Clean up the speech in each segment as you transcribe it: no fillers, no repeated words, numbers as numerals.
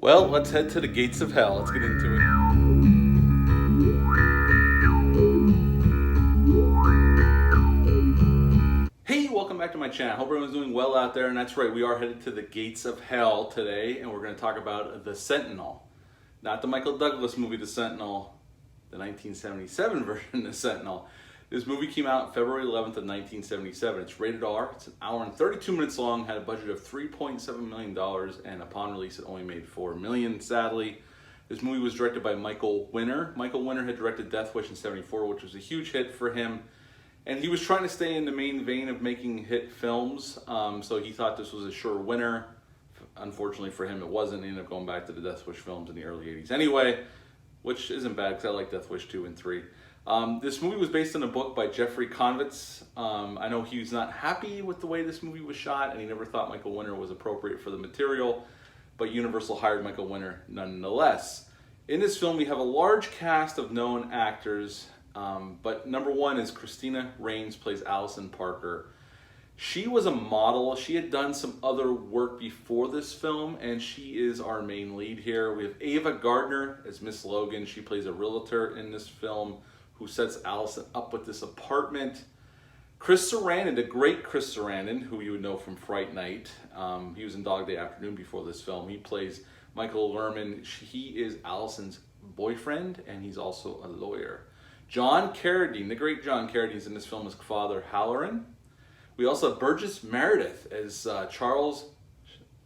Well, let's head to the gates of hell. Let's get into it. Hey, welcome back to my channel. Hope everyone's doing well out there. And that's right, we are headed to the gates of hell today, and we're going to talk about The Sentinel. Not the Michael Douglas movie, The Sentinel, the 1977 version of The Sentinel. This movie came out February 11th of 1977. It's rated R. It's an hour and 32 minutes long, had a budget of $3.7 million, and upon release it only made $4 million, sadly. This movie was directed by Michael Winner. Michael Winner had directed Death Wish in '74, which was a huge hit for him. And he was trying to stay in the main vein of making hit films, so he thought this was a sure winner. Unfortunately for him, it wasn't. He ended up going back to the Death Wish films in the early 80s anyway, which isn't bad because I like Death Wish 2 and 3. This movie was based on a book by Jeffrey Konvitz. I know he was not happy with the way this movie was shot, and he never thought Michael Winner was appropriate for the material, but Universal hired Michael Winner nonetheless. In this film, we have a large cast of known actors, but number one is Christina Rains, plays Allison Parker. She was a model. She had done some other work before this film, and she is our main lead here. We have Ava Gardner as Miss Logan. She plays a realtor in this film who sets Allison up with this apartment. Chris Sarandon, the great Chris Sarandon, who you would know from Fright Night. He was in Dog Day Afternoon before this film. He plays Michael Lerman. He is Allison's boyfriend, and he's also a lawyer. John Carradine, the great John Carradine, is in this film as Father Halloran. We also have Burgess Meredith as Charles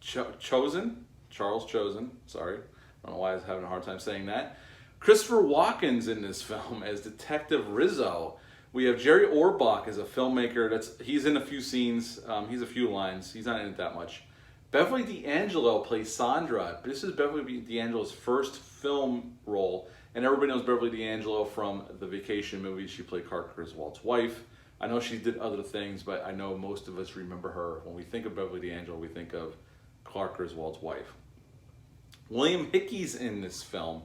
Chosen. Sorry, I don't know why I was having a hard time saying that. Christopher Walken's in this film as Detective Rizzo. We have Jerry Orbach as a filmmaker. He's in a few scenes. He's a few lines. He's not in it that much. Beverly D'Angelo plays Sandra. This is Beverly D'Angelo's first film role, and everybody knows Beverly D'Angelo from the Vacation movie. She played Clark Griswold's wife. I know she did other things, but I know most of us remember her. When we think of Beverly D'Angelo, we think of Clark Griswold's wife. William Hickey's in this film,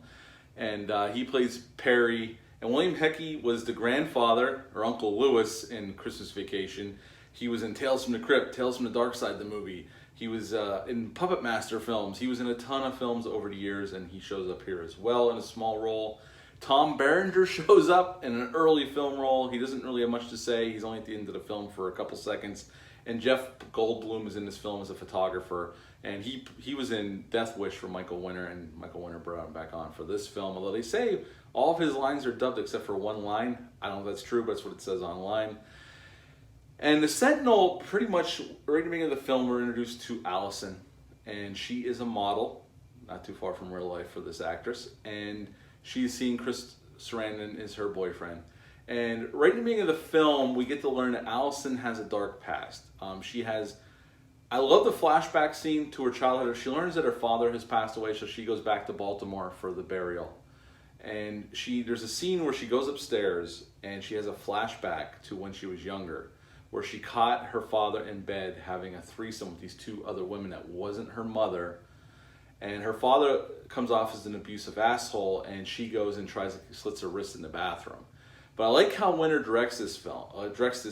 and he plays Perry. And William Hickey was the grandfather, or Uncle Lewis, in Christmas Vacation. He was in Tales from the Crypt, Tales from the Dark Side, the movie. He was in Puppet Master films. He was in a ton of films over the years, and he shows up here as well in a small role. Tom Berenger shows up in an early film role. He doesn't really have much to say. He's only at the end of the film for a couple seconds. And Jeff Goldblum is in this film as a photographer. And he was in Death Wish for Michael Winner, and Michael Winner brought him back on for this film. Although they say all of his lines are dubbed except for one line. I don't know if that's true, but that's what it says online. And the Sentinel, pretty much right at the beginning of the film, we're introduced to Allison. And she is a model, not too far from real life for this actress. And she's seeing Chris Sarandon as her boyfriend. And right in the beginning of the film, we get to learn that Allison has a dark past. I love the flashback scene to her childhood. She learns that her father has passed away, so she goes back to Baltimore for the burial. And there's a scene where she goes upstairs and she has a flashback to when she was younger, where she caught her father in bed having a threesome with these two other women that wasn't her mother. And her father comes off as an abusive asshole, and she goes and slits her wrist in the bathroom. But I like how Winner directs this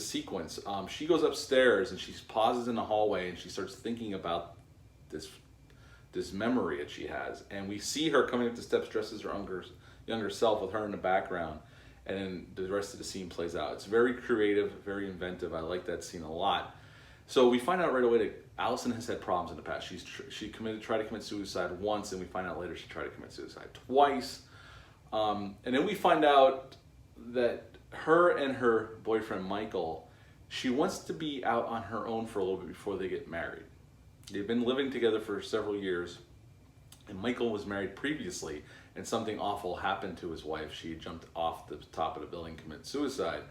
sequence. She goes upstairs and she pauses in the hallway and she starts thinking about this memory that she has. And we see her coming up the steps dressed as her younger self with her in the background. And then the rest of the scene plays out. It's very creative, very inventive. I like that scene a lot. So we find out right away that Allison has had problems in the past. She tried to commit suicide once, and we find out later she tried to commit suicide twice. And then we find out that her and her boyfriend Michael, she wants to be out on her own for a little bit before they get married. They've been living together for several years, and Michael was married previously, and something awful happened to his wife. She jumped off the top of the building and committed suicide.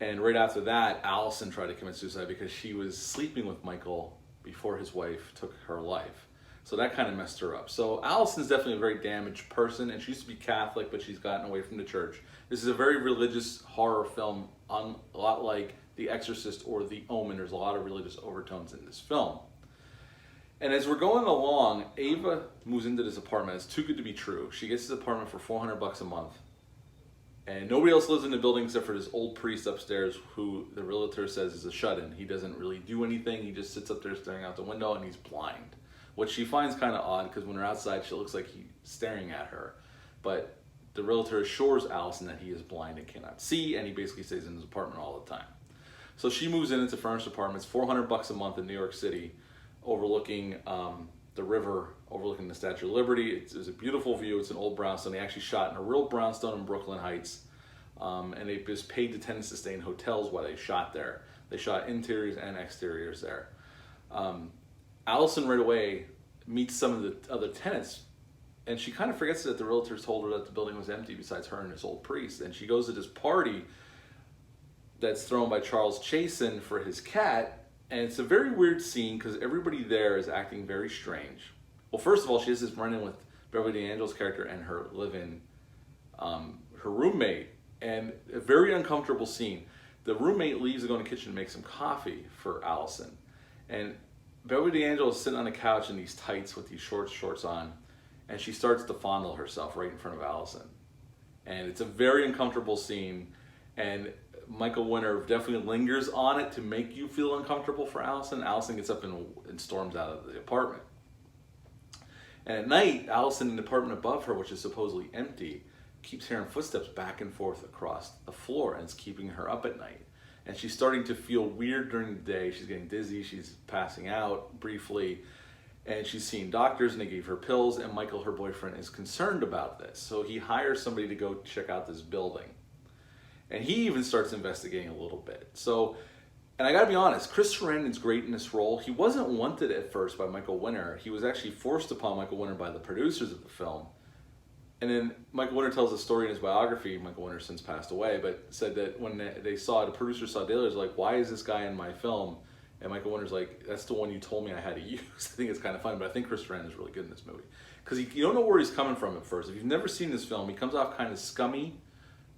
And right after that, Allison tried to commit suicide because she was sleeping with Michael before his wife took her life. So that kind of messed her up. So Allison's definitely a very damaged person, and she used to be Catholic, but she's gotten away from the church. This is a very religious horror film, a lot like The Exorcist or The Omen. There's a lot of religious overtones in this film. And as we're going along, Ava moves into this apartment. It's too good to be true. She gets this apartment for $400 a month. And nobody else lives in the building except for this old priest upstairs who the realtor says is a shut-in. He doesn't really do anything. He just sits up there staring out the window, and he's blind. which she finds kind of odd because when they're outside, she looks like he's staring at her. But the realtor assures Allison that he is blind and cannot see, and he basically stays in his apartment all the time. So she moves in. It's a furnished apartment. It's $400 a month in New York City, overlooking the river, overlooking the Statue of Liberty. It's a beautiful view. It's an old brownstone. They actually shot in a real brownstone in Brooklyn Heights, and they just paid the tenants to stay in hotels while they shot there. They shot interiors and exteriors there. Allison right away meets some of the other tenants, and she kind of forgets that the realtors told her that the building was empty besides her and this old priest. And she goes to this party that's thrown by Charles Chasin for his cat, and it's a very weird scene because everybody there is acting very strange. Well, first of all, she has this run-in with Beverly D'Angelo's character and her live-in, her roommate, and a very uncomfortable scene. The roommate leaves to go in the kitchen to make some coffee for Allison, and Beverly D'Angelo is sitting on the couch in these tights with these shorts on, and she starts to fondle herself right in front of Allison. And it's a very uncomfortable scene, and Michael Winner definitely lingers on it to make you feel uncomfortable for Allison. Allison gets up and storms out of the apartment. And at night, Allison in the apartment above her, which is supposedly empty, keeps hearing footsteps back and forth across the floor, and it's keeping her up at night. And she's starting to feel weird during the day. She's getting dizzy, she's passing out briefly, and she's seeing doctors, and they gave her pills, and Michael, her boyfriend, is concerned about this. So he hires somebody to go check out this building. And he even starts investigating a little bit. So, and I gotta be honest, Chris Sarandon's great in this role. He wasn't wanted at first by Michael Winner. He was actually forced upon Michael Winner by the producers of the film. And then Michael Winner tells a story in his biography. Michael Winner since passed away, but said that when the producers saw Daly, like, why is this guy in my film? And Michael Winner's like, that's the one you told me I had to use. I think it's kind of fun, but I think Chris Sarandon is really good in this movie. Because you don't know where he's coming from at first. If you've never seen this film, he comes off kind of scummy,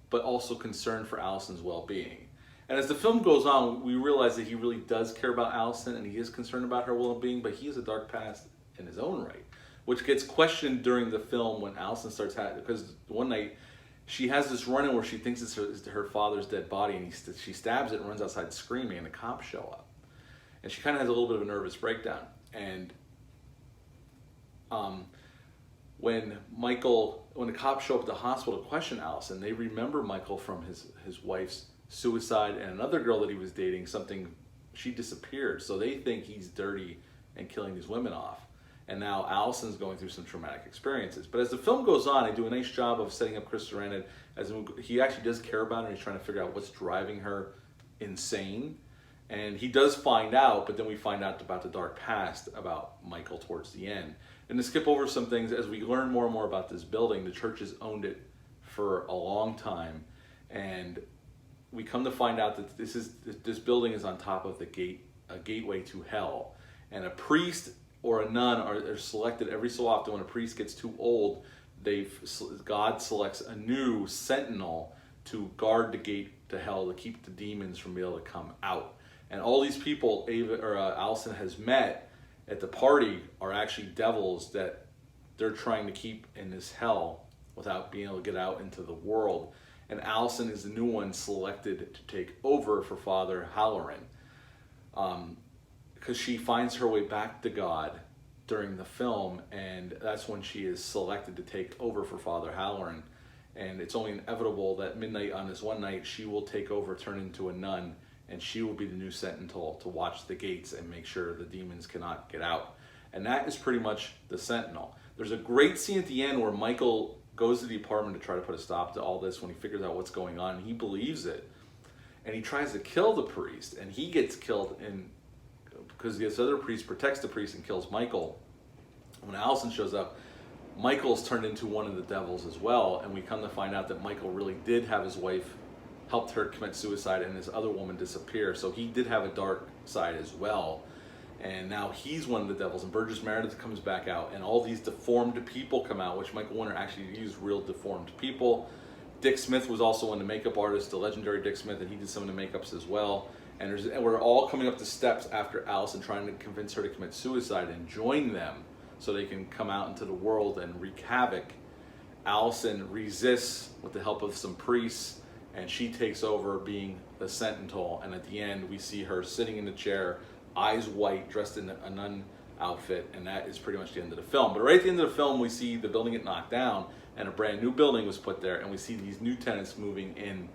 but also concerned for Allison's well-being. And as the film goes on, we realize that he really does care about Allison, and he is concerned about her well-being, but he has a dark past in his own right, which gets questioned during the film when Allison starts having, because one night she has this run-in where she thinks it's her father's dead body, and she stabs it and runs outside screaming, and the cops show up. And she kind of has a little bit of a nervous breakdown. And when the cops show up at the hospital to question Allison, they remember Michael from his wife's suicide and another girl that he was dating, she disappeared. So they think he's dirty and killing these women off. And now Allison's going through some traumatic experiences. But as the film goes on, they do a nice job of setting up Chris Sarandon. He actually does care about her, and he's trying to figure out what's driving her insane. And he does find out, but then we find out about the dark past about Michael towards the end. And to skip over some things, as we learn more and more about this building, the church has owned it for a long time. And we come to find out that this building is on top of a gateway to hell. And a priest or a nun are selected every so often. When a priest gets too old, God selects a new sentinel to guard the gate to hell, to keep the demons from being able to come out. And all these people Allison has met at the party are actually devils that they're trying to keep in this hell without being able to get out into the world. And Allison is the new one selected to take over for Father Halloran, because she finds her way back to God during the film, and that's when she is selected to take over for Father Halloran. And it's only inevitable that midnight on this one night, she will take over, turn into a nun, and she will be the new Sentinel to watch the gates and make sure the demons cannot get out. And that is pretty much the Sentinel. There's a great scene at the end where Michael goes to the apartment to try to put a stop to all this when he figures out what's going on. He believes it, and he tries to kill the priest, and he gets killed because this other priest protects the priest and kills Michael. When Allison shows up, Michael's turned into one of the devils as well, and we come to find out that Michael really did have his wife helped her commit suicide and this other woman disappear. So he did have a dark side as well. And now he's one of the devils. And Burgess Meredith comes back out, and all these deformed people come out, which Michael Winner actually used real deformed people. Dick Smith was also one of the makeup artists, the legendary Dick Smith, and he did some of the makeups as well. And we're all coming up the steps after Allison trying to convince her to commit suicide and join them so they can come out into the world and wreak havoc. Allison resists with the help of some priests, and she takes over being the Sentinel. And at the end, we see her sitting in the chair, eyes white, dressed in a nun outfit, and that is pretty much the end of the film. But right at the end of the film, we see the building get knocked down, and a brand new building was put there, and we see these new tenants moving in,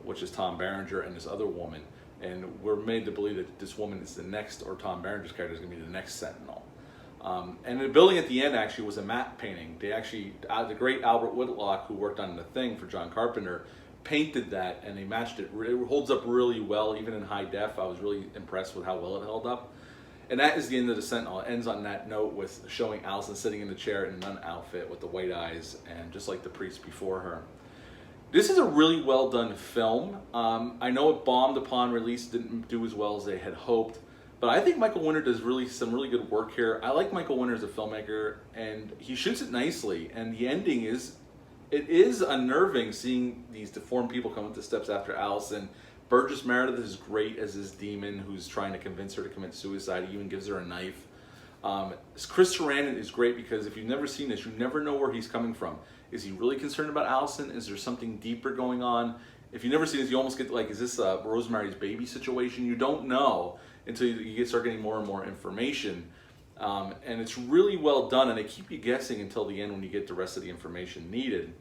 which is Tom Berenger and this other woman, and we're made to believe that this woman is the next, or Tom Berenger's character is going to be the next Sentinel. And the building at the end actually was a matte painting. They actually, the great Albert Whitlock, who worked on The Thing for John Carpenter, painted that, and they matched it. It holds up really well, even in high def. I was really impressed with how well it held up. And that is the end of the Sentinel. It ends on that note with showing Allison sitting in the chair in a nun outfit with the white eyes, and just like the priest before her. This is a really well done film. I know it bombed upon release, didn't do as well as they had hoped, but I think Michael Winner does some really good work here. I like Michael Winner as a filmmaker, and he shoots it nicely, and the ending is unnerving, seeing these deformed people come up the steps after Allison. Burgess Meredith is great as this demon who's trying to convince her to commit suicide. He even gives her a knife. Chris Sarandon is great because if you've never seen this, you never know where he's coming from. Is he really concerned about Allison? Is there something deeper going on? If you've never seen this, you almost get like, is this a Rosemary's Baby situation? You don't know until you start getting more and more information. And it's really well done, and they keep you guessing until the end when you get the rest of the information needed.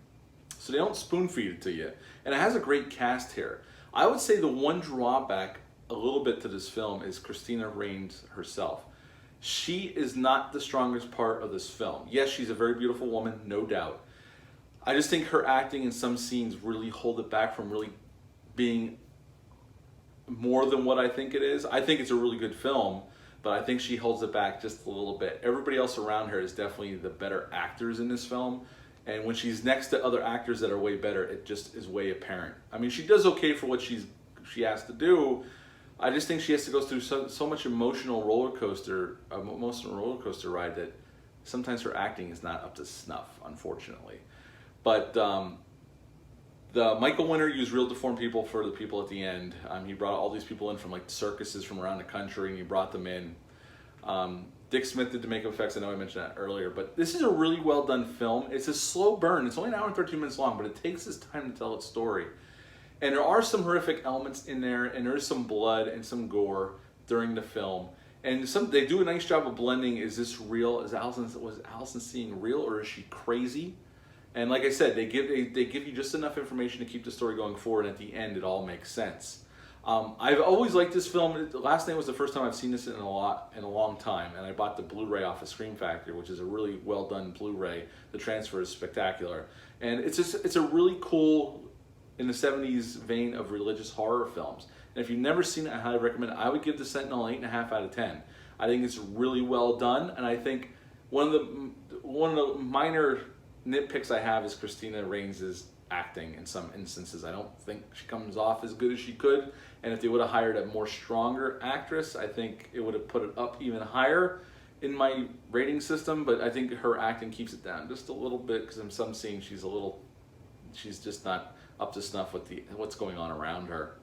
So they don't spoon feed it to you. And it has a great cast here. I would say the one drawback a little bit to this film is Christina Rains herself. She is not the strongest part of this film. Yes, she's a very beautiful woman, no doubt. I just think her acting in some scenes really hold it back from really being more than what I think it is. I think it's a really good film, but I think she holds it back just a little bit. Everybody else around her is definitely the better actors in this film. And when she's next to other actors that are way better, it just is way apparent. I mean, she does okay for what she has to do. I just think she has to go through so much emotional roller coaster ride that sometimes her acting is not up to snuff, unfortunately. But the Michael Winner used real deformed people for the people at the end. He brought all these people in from like circuses from around the country, and he brought them in. Dick Smith did the makeup effects. I know I mentioned that earlier, but this is a really well done film. It's a slow burn. It's only an hour and 13 minutes long, but it takes its time to tell its story. And there are some horrific elements in there, and there is some blood and some gore during the film. And they do a nice job of blending. Is this real? Was Allison seeing real, or is she crazy? And like I said, they give you just enough information to keep the story going forward, and at the end, it all makes sense. I've always liked this film. Last night was the first time I've seen this in a long time, and I bought the Blu-ray off of Scream Factory, which is a really well done Blu-ray. The transfer is spectacular, and it's a really cool, in the 70s vein of religious horror films. And if you've never seen it, I highly recommend it. I would give The Sentinel an 8.5 out of 10. I think it's really well done, and I think one of the minor nitpicks I have is Christina Rains' acting in some instances. I don't think she comes off as good as she could, and if they would have hired a more stronger actress, I think it would have put it up even higher in my rating system. But I think her acting keeps it down just a little bit, because in some scenes she's just not up to snuff with what's going on around her.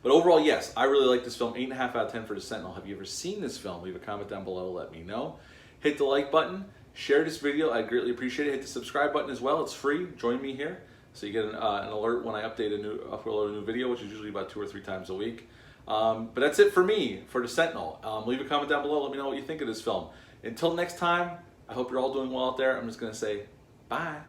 But overall, yes, I really like this film. 8.5 out of 10 for The Sentinel. Have you ever seen this film? Leave a comment down below, let me know. Hit the like button. Share this video, I'd greatly appreciate it. Hit the subscribe button as well, it's free. Join me here so you get an alert when I upload a new video, which is usually about 2 or 3 times a week. But that's it for me, for The Sentinel. Leave a comment down below, let me know what you think of this film. Until next time, I hope you're all doing well out there. I'm just going to say bye.